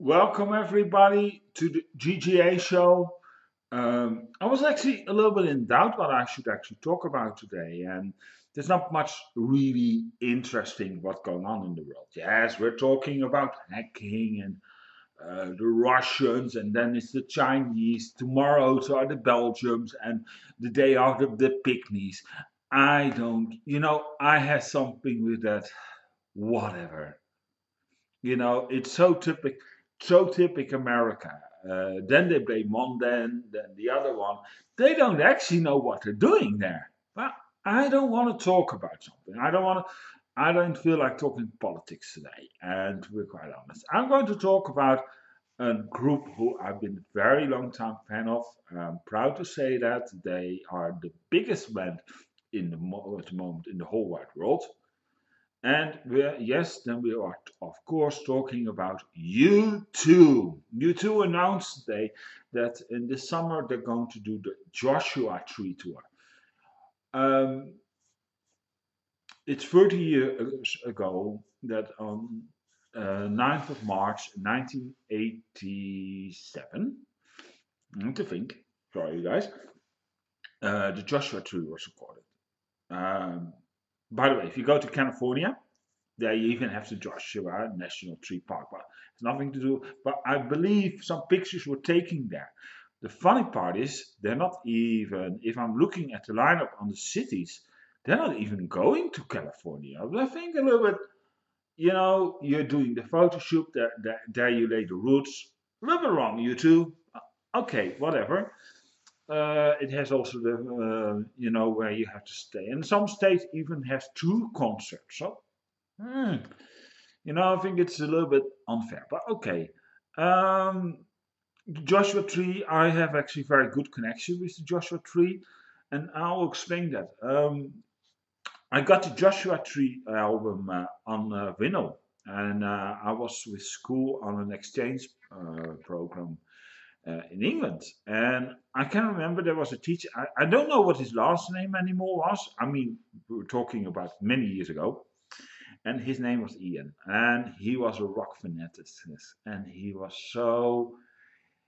Welcome everybody to the GGA show. I was actually a little bit in doubt what I should actually talk about today, and there's not much really interesting what's going on in the world. Yes, we're talking about hacking and the Russians, and then it's the Chinese. Tomorrow so are the Belgians, and the day after the Pygmies. I don't, I have something with that. Whatever. It's so typical America. Then they blame one, then the other one. They don't actually know what they're doing there. But I don't want to talk about something. I don't feel like talking politics today. And to be quite honest, I'm going to talk about a group who I've been a very long time fan of. I'm proud to say that they are the biggest band at the moment in the whole wide world. And then we are of course talking about U2. U2 announced today that in the summer they're going to do the Joshua Tree tour. Um, it's 30 years ago that on 9th of March 1987, I need to think, sorry you guys, the Joshua Tree was recorded. Um, by the way, if you go to California, there you even have the Joshua National Tree Park, but it's nothing to do. But I believe some pictures were taken there. The funny part is they're not even. If I'm looking at the lineup on the cities, they're not even going to California. I think a little bit. You're doing the photo shoot. There you lay the roots. A little bit wrong, you two. Okay, whatever. It has also the where you have to stay, and some states even have two concerts. So Hmm. I think it's a little bit unfair, but okay. Um, the Joshua Tree, I have actually very good connection with the Joshua Tree, and I'll explain that. I got the Joshua Tree album on vinyl, and I was with school on an exchange program in England, and I can remember there was a teacher. I don't know what his last name anymore was. I mean, we were talking about many years ago, and his name was Ian, and he was a rock fanaticist, and he was so,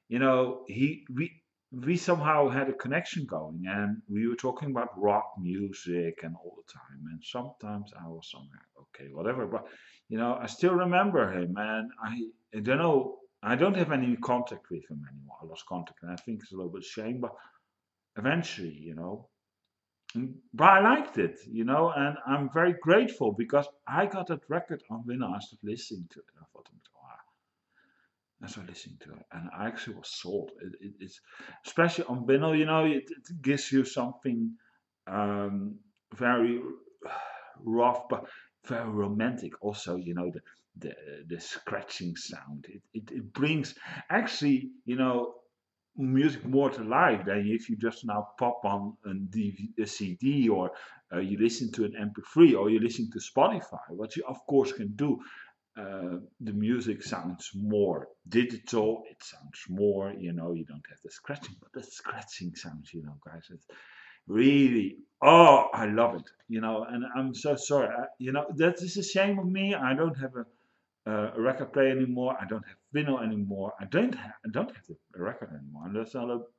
he we somehow had a connection going, and we were talking about rock music and all the time, and sometimes I was somewhere, okay, whatever, but I still remember him, and I don't know. I don't have any contact with him anymore. I lost contact, and I think it's a little bit shame, but eventually, but I liked it, and I'm very grateful because I got that record on vinyl. I started listening to it. And I thought, wow, I started listening to it, and I actually was sold. It's especially on vinyl, it gives you something very rough, but very romantic. Also, the the scratching sound. It brings actually, music more to life than if you just now pop on a CD, or you listen to an MP3, or you listen to Spotify. What you of course can do, the music sounds more digital. It sounds more, you don't have the scratching, but the scratching sounds, guys, it's really, oh, I love it, and I'm so sorry. That is a shame of me. I don't have a record player anymore. I don't have vinyl anymore. I don't have the record anymore. And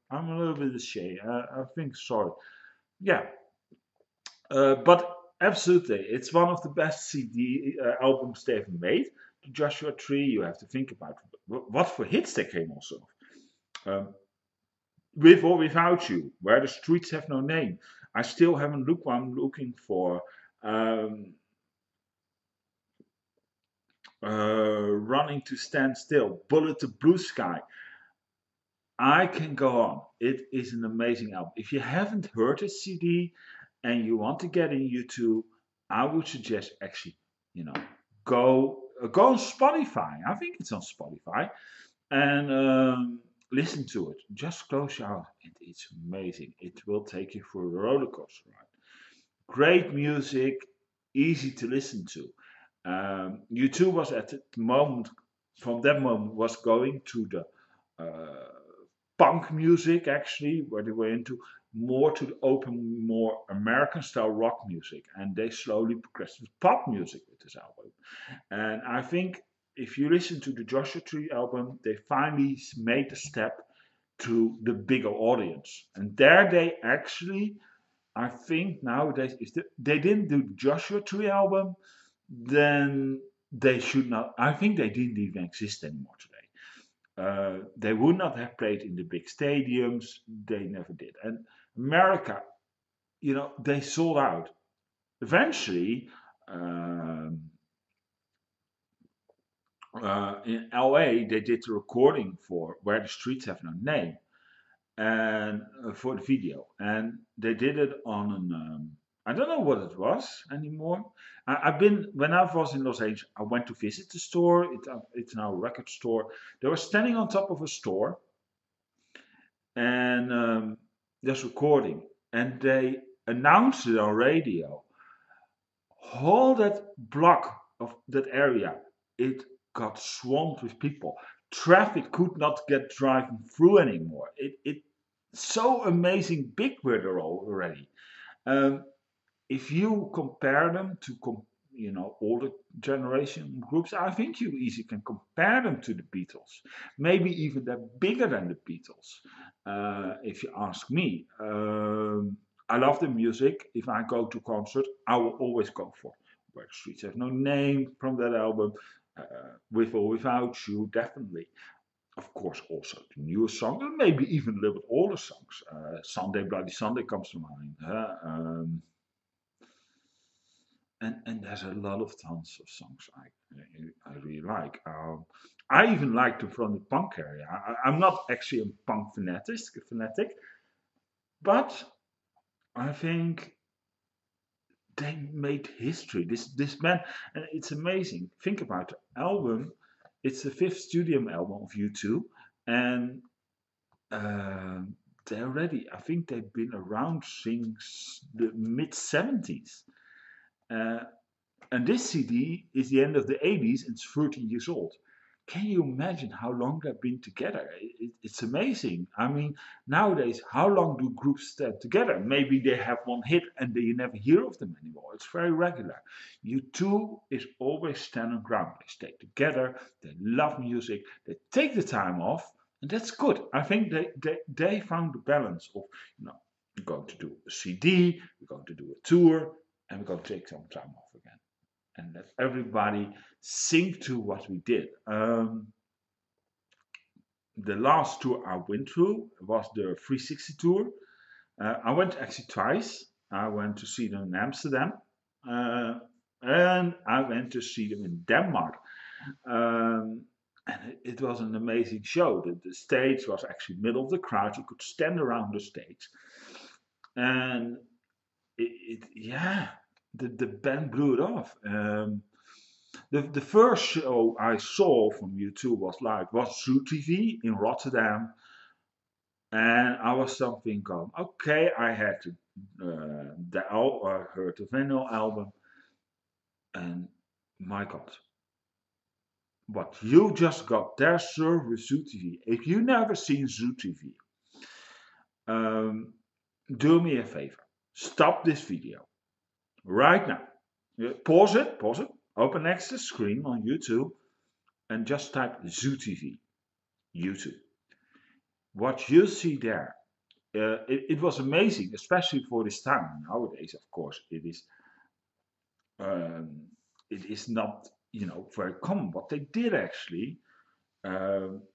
I'm a little bit ashamed. I think sorry. Yeah, but absolutely, it's one of the best CD albums they ever made. The Joshua Tree. You have to think about what for hits they came also. Um, with or without you, where the streets have no name. I still haven't looked what I'm looking for. Um, Running to stand still. Bullet to blue sky. I can go on. It is an amazing album. If you haven't heard a CD and you want to get in YouTube, I would suggest actually, you know, go on Spotify. I think it's on Spotify, and listen to it. Just close your eyes. It's amazing. It will take you for a roller coaster ride. Great music, easy to listen to. U2 was at the moment, from that moment, was going to the uh, punk music actually, where they were into more to the open, more American style rock music, and they slowly progressed to pop music with this album. And I think if you listen to the Joshua Tree album, they finally made the step to the bigger audience. And there they actually, I think nowadays, if they didn't do the Joshua Tree album, then they should not, I think they didn't even exist anymore today. They would not have played in the big stadiums. They never did. And America, they sold out. Eventually, um, in LA, they did the recording for Where the Streets Have No Name and for the video. And they did it on an, I don't know what it was anymore. When I was in Los Angeles, I went to visit the store. It's now a record store. They were standing on top of a store and just recording. And they announced it on radio. Whole that block of that area, it got swamped with people. Traffic could not get driving through anymore. It so amazing big were they already. Um, if you compare them to older generation groups, I think you easily can compare them to the Beatles. Maybe even they're bigger than the Beatles, if you ask me. I love the music. If I go to concert, I will always go for Where the Streets Have No Name from that album, With or Without You, definitely. Of course, also the newest song, and maybe even a little bit older songs. Sunday Bloody Sunday comes to mind. And there's a lot of tons of songs I really like. I even like them from the punk area. I'm not actually a punk fanatic, but I think they made history. This band, and it's amazing. Think about the album. It's the fifth studio album of U2, and they already. I think they've been around since the mid '70s. Uh, and this CD is the end of the '80s and it's 30 years old. Can you imagine how long they've been together? It's amazing. I mean, nowadays, how long do groups stand together? Maybe they have one hit and you never hear of them anymore. It's very regular. U2 is always standing ground. They stay together, they love music, they take the time off, and that's good. I think they found the balance of, we're going to do a CD, we're going to do a tour, and we're going to take some time off again. And let everybody sink to what we did. The last tour I went through was the 360 tour. I went actually twice. I went to see them in Amsterdam, and I went to see them in Denmark. And it was an amazing show. The stage was actually middle of the crowd. You could stand around the stage, and yeah, the band blew it off. The first show I saw from U2 was Zoo TV in Rotterdam, and I was something going, okay, I had to heard the vinyl album, and my God, what you just got there, sir, with Zoo TV. If you never seen Zoo TV, do me a favor, stop this video right now. Pause it, open next to the screen on YouTube, and just type Zoo TV, YouTube. What you see there, it was amazing, especially for this time. Nowadays, of course, it is not very common. What they did actually,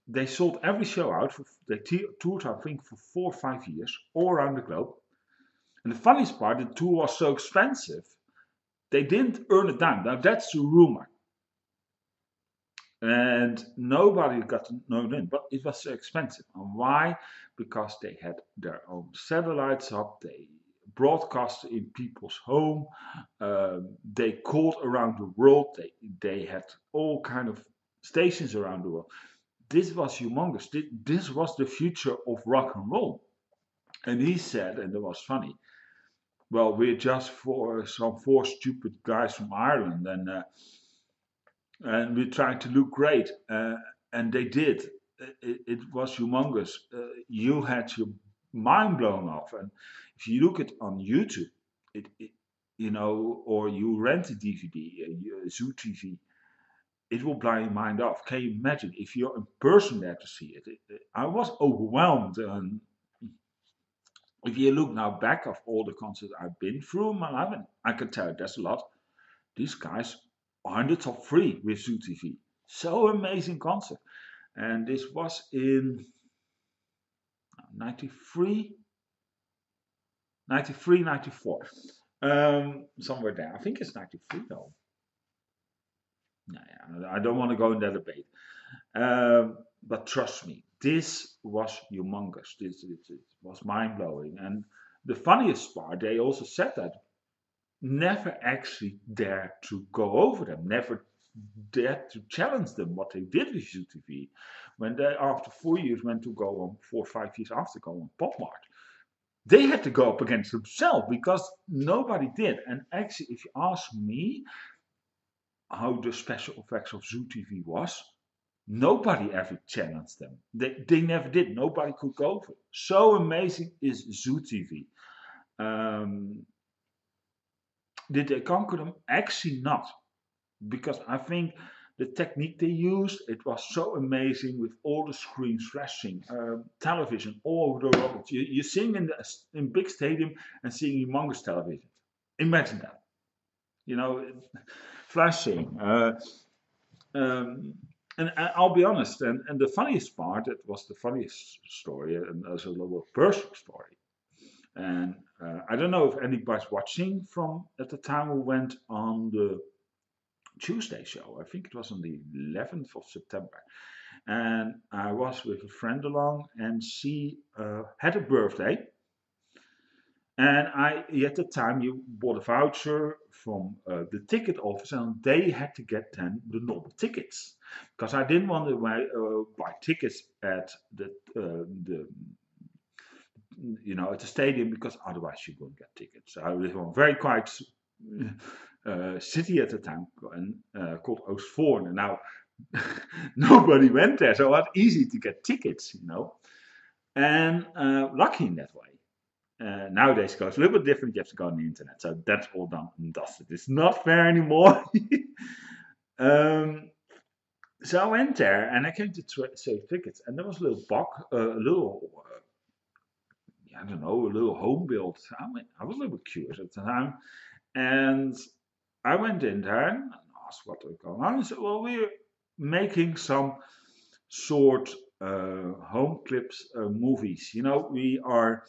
they sold every show out. They toured, I think, for 4 or 5 years all around the globe. And the funniest part, the tour was so expensive, they didn't earn a dime. Now that's the rumor. And nobody got to know them, but it was so expensive. And why? Because they had their own satellites up, they broadcast in people's home, they called around the world, they had all kind of stations around the world. This was humongous. This was the future of rock and roll. And he said, and it was funny, well, we're just four stupid guys from Ireland, and we're trying to look great, and they did. It was humongous. You had your mind blown off, and if you look at on YouTube, or you rent a DVD, Zoo TV, it will blow your mind off. Can you imagine if you're in person there to see it? I was overwhelmed. And if you look now back of all the concerts I've been through in my life, and I can tell you there's a lot. These guys are in the top three with Zoo TV. So amazing concert. And this was in 93, 93, 94. Somewhere there. I think it's 93 though. Nah, I don't want to go in that debate. But trust me, this was humongous. This was mind blowing. And the funniest part, they also said that never actually dared to go over them, never dared to challenge them what they did with UTV. When they, after 4 years, went to go on 4 or 5 years after go on Pop Mart, they had to go up against themselves because nobody did. And actually, if you ask me how the special effects of Zoo TV was, nobody ever challenged them. They never did. Nobody could go over it. So amazing is Zoo TV. Did they conquer them? Actually not. Because I think the technique they used, it was so amazing with all the screens flashing, television all over the world. You're seeing in big stadium and seeing humongous television. Imagine that. You know, flashing. And I'll be honest, and the funniest part, it was the funniest story, and there's a little personal story. And I don't know if anybody's watching from at the time we went on the Tuesday show. I think it was on the 11th of September. And I was with a friend along, and she had a birthday. And at the time, you bought a voucher from the ticket office, and they had to get then the normal tickets. Because I didn't want to buy tickets at the at the stadium, because otherwise you wouldn't get tickets. I live on a very quiet city at the time called Oostvoorne, and now nobody went there, so it was easy to get tickets, and lucky in that way. Nowadays, it goes a little bit different. You have to go on the internet, so that's all done and dusted. It's not fair anymore. So I went there and I came to save tickets, and there was a little box, I don't know, a little home built. I was a little bit curious at the time, and I went in there and asked what was going on. He said, "Well, we're making some short home clips movies. We are.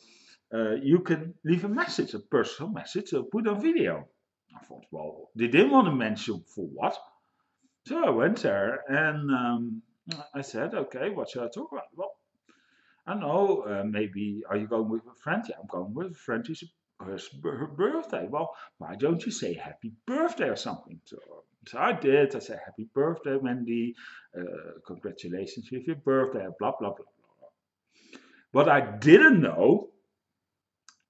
You can leave a message, a personal message, or put on video." I thought, well, they didn't want to mention for what. So I went there and I said, "Okay, what should I talk about?" Well, I don't know, maybe, are you going with a friend? Yeah, I'm going with a friend. It's her birthday. Well, why don't you say happy birthday or something? So I did. I said, "Happy birthday, Wendy. Congratulations with your birthday, blah, blah, blah, blah." What I didn't know,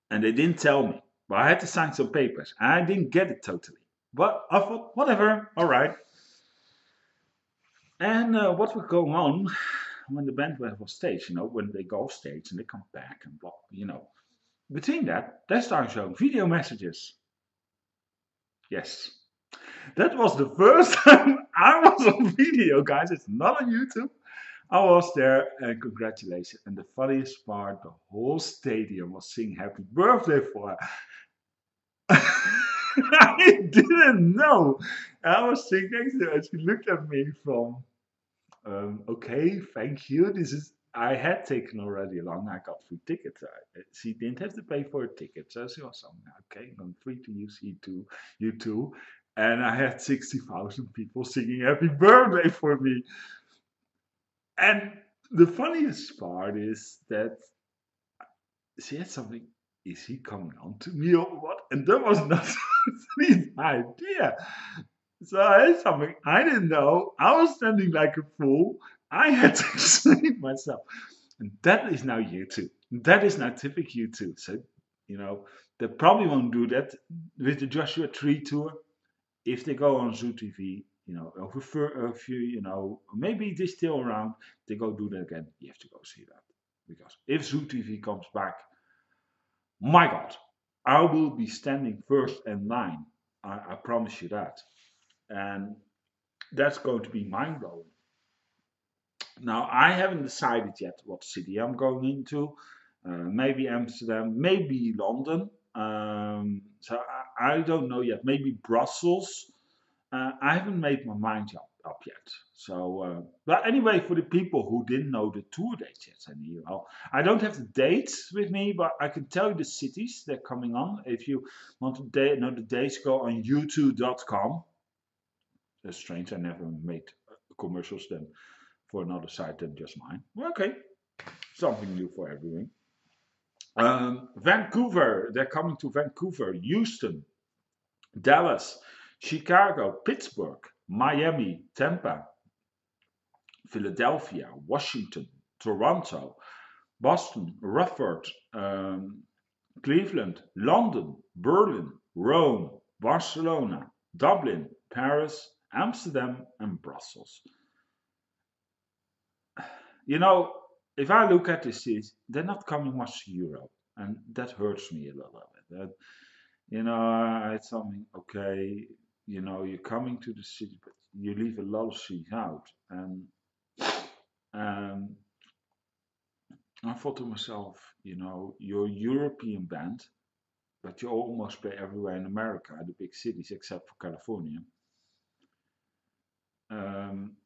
and they didn't tell me, but I had to sign some papers. I didn't get it totally. But I thought, whatever, all right. And what was going on when the band was off stage, when they go off stage and they come back and blah, between that, they start showing video messages. Yes. That was the first time I was on video, guys. It's not on YouTube. I was there, and congratulations. And the funniest part, the whole stadium was singing happy birthday for her. I didn't know. I was sitting next to her, and she looked at me from, okay, thank you. I had taken already along. I got free tickets. She didn't have to pay for a ticket, so she was saying, "Okay, I'm free to use U2." And I had 60,000 people singing happy birthday for me. And the funniest part is that she had something, is he coming on to me or what? And that was not the idea. So I had something I didn't know. I was standing like a fool. I had to explain myself. And that is now U2. That is now typical U2. So, they probably won't do that with the Joshua Tree tour. If they go on Zoo TV, over a few, maybe they're still around, they go do that again. You have to go see that. Because if Zoo TV comes back, my God, I will be standing first in line. I promise you that. And That's going to be mind blowing. Now, I haven't decided yet what city I'm going into. Maybe Amsterdam, maybe London. So I don't know yet. Maybe Brussels. I haven't made my mind up yet. But anyway, for the people who didn't know the tour dates yet, I don't have the dates with me, but I can tell you the cities they're coming on. If you want to know the dates, go on u2.com. That's strange. I never made commercials then for another site than just mine. Okay, something new for everyone. Vancouver, they're coming to Vancouver, Houston, Dallas, Chicago, Pittsburgh, Miami, Tampa, Philadelphia, Washington, Toronto, Boston, Rutherford, Cleveland, London, Berlin, Rome, Barcelona, Dublin, Paris, Amsterdam, and Brussels. You know, if I look at these cities, they're not coming much to Europe, and that hurts me a little bit. It's something, okay, you're coming to the city, but you leave a lot of cities out. And um, I thought to myself, you're a European band, but you almost play everywhere in America, the big cities, except for California. Um,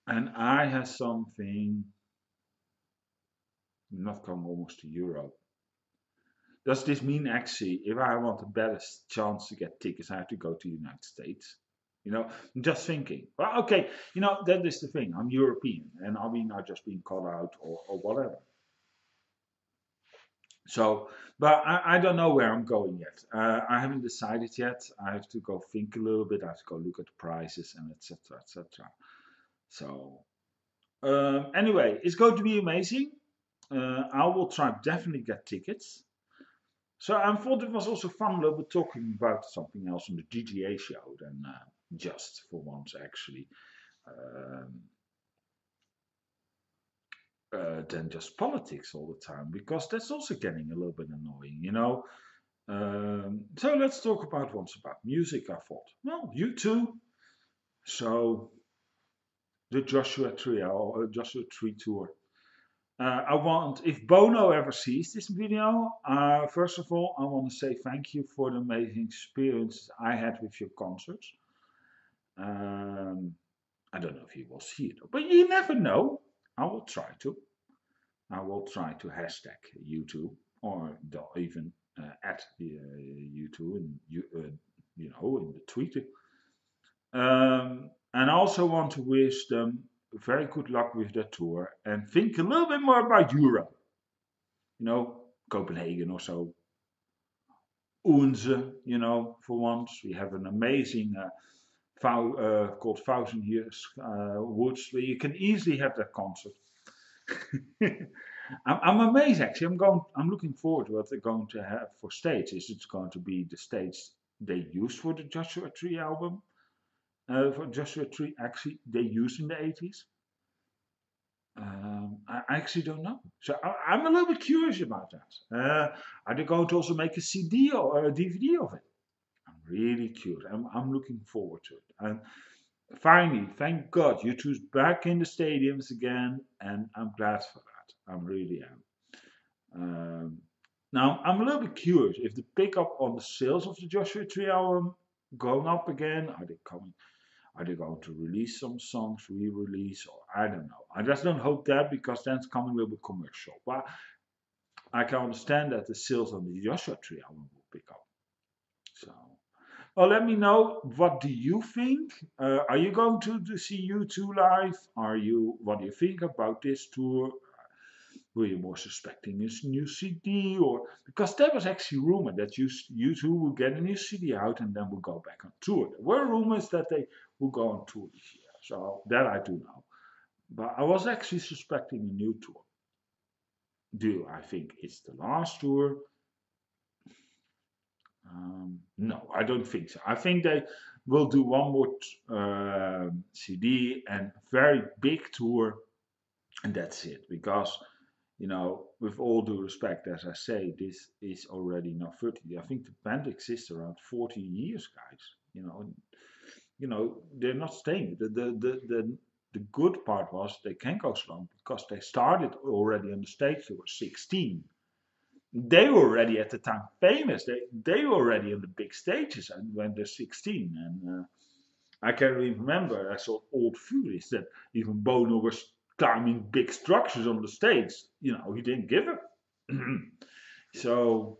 and I have something not come almost to Europe. Does this mean actually, if I want a better chance to get tickets, I have to go to the United States? I'm just thinking. Well, okay, that is the thing. I'm European, and are we not just being called out or whatever? So, but I don't know where I'm going yet. I haven't decided yet. I have to go think a little bit. I have to go look at the prices and etc. etc. So, anyway, it's going to be amazing. I will try definitely get tickets. So I thought it was also fun a little bit talking about something else on the GGA show than just for once actually um, than just politics all the time because that's also getting a little bit annoying. So let's talk about once about music. I thought, well, U2. So the Joshua Tree, Joshua Tree tour. I want, if Bono ever sees this video, first of all, I want to say thank you for the amazing experience I had with your concerts. Um, I don't know if he will see it, but you never know. I will try to. I will try to hashtag U2 or even at U2 and in the tweet. And I also want to wish them very good luck with their tour and think a little bit more about Europe. Copenhagen or so. u2's, for once. We have an amazing called Thousand Years Woods where you can easily have that concert. I'm amazed actually. I'm looking forward to what they're going to have for stage. Is it going to be the stage they used for the Joshua Tree album? For Joshua Tree actually they used in the 80s? I actually don't know. So I'm a little bit curious about that. Are they going to also make a CD or a DVD of it? I'm really curious. I'm looking forward to it. And finally, thank God, U2's back in the stadiums again, and I'm glad for that. I really am. Um, Now, I'm a little bit curious if the pickup on the sales of the Joshua Tree album going up again. Are they coming? Are they going to release some songs, re-release, or I don't know. I just don't hope that because then it's coming a little bit commercial. But I can understand that the sales on the Joshua Tree album will pick up. So, well, let me know. What do you think? Are you going to see U2 live? What do you think about this tour? Were you more suspecting his new CD or because there was actually rumor that U2 will get a new CD out and then will go back on tour. There were rumors that they will go on tour this year, so that I do know. But I was actually suspecting a new tour. Do I think it's the last tour? No, I don't think so. I think they will do one more CD and very big tour, and that's it. Because with all due respect, as I say, this is already now 30. I think the band exists around 40 years, guys. You know, they're not staying. The good part was they can go so long because they started already on the stage. They were 16. They were already at the time famous. They were already on the big stages and when they're 16. And I can remember I saw old footage that even Bono was climbing big structures on the stage. You know, he didn't give up. So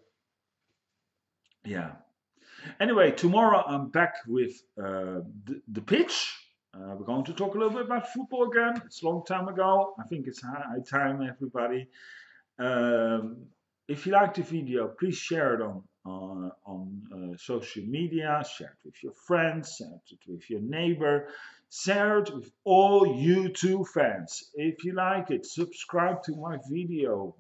yeah. Anyway, tomorrow I'm back with the pitch. We're going to talk a little bit about football again. It's a long time ago. I think it's high time, everybody. Um, if you like the video, please share it on social media. Share it with your friends. Share it with your neighbor. Share it with all U2 fans. If you like it, subscribe to my video.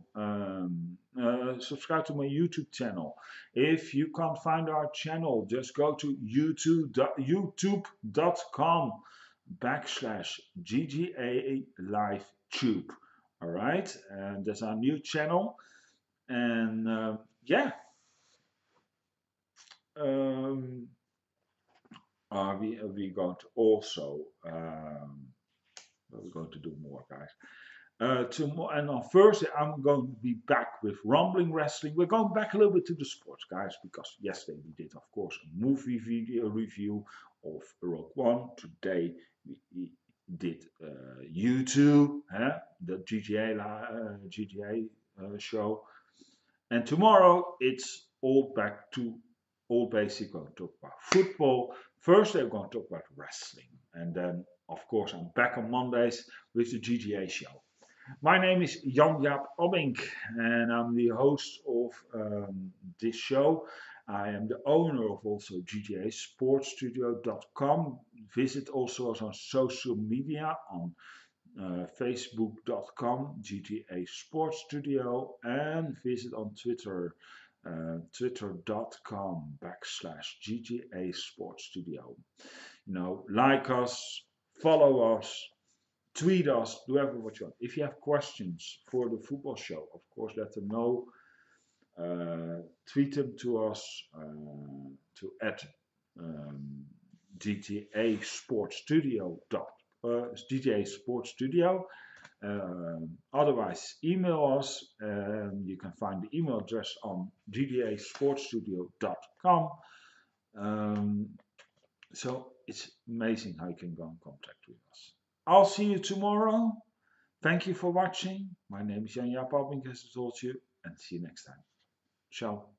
Subscribe to my YouTube channel. If you can't find our channel, just go to youtube.com/GGA Live Tube. All right, and that's our new channel. And yeah, um, we going to also we're going to do more, guys. Tomorrow and on Thursday, I'm going to be back with Rumbling Wrestling. We're going back a little bit to the sports, guys, because yesterday we did, of course, a movie video review of Rogue One. Today we did U2, the GGA show. And tomorrow it's all back to all basic. We're going to talk about football. Thursday we're going to talk about wrestling. And then, of course, I'm back on Mondays with the GGA show. My name is Jan-Jaap and I'm the host of this show. I am the owner of also jjassportstudio.com. Visit also us on social media on facebook.com GGA Sports Studio and visit on Twitter twitter.com/GGA Sports Studio. You know, like us, follow us, tweet us, do whatever what you want. If you have questions for the football show, of course, let them know. Tweet them to us to GTA Sports Studio. GTA Sports Studio. Otherwise, email us. You can find the email address on jjassportstudio.com. So it's amazing how you can go in contact with us. I'll see you tomorrow. Thank you for watching. My name is Jan-Jaap, as I told you, and see you next time. Ciao.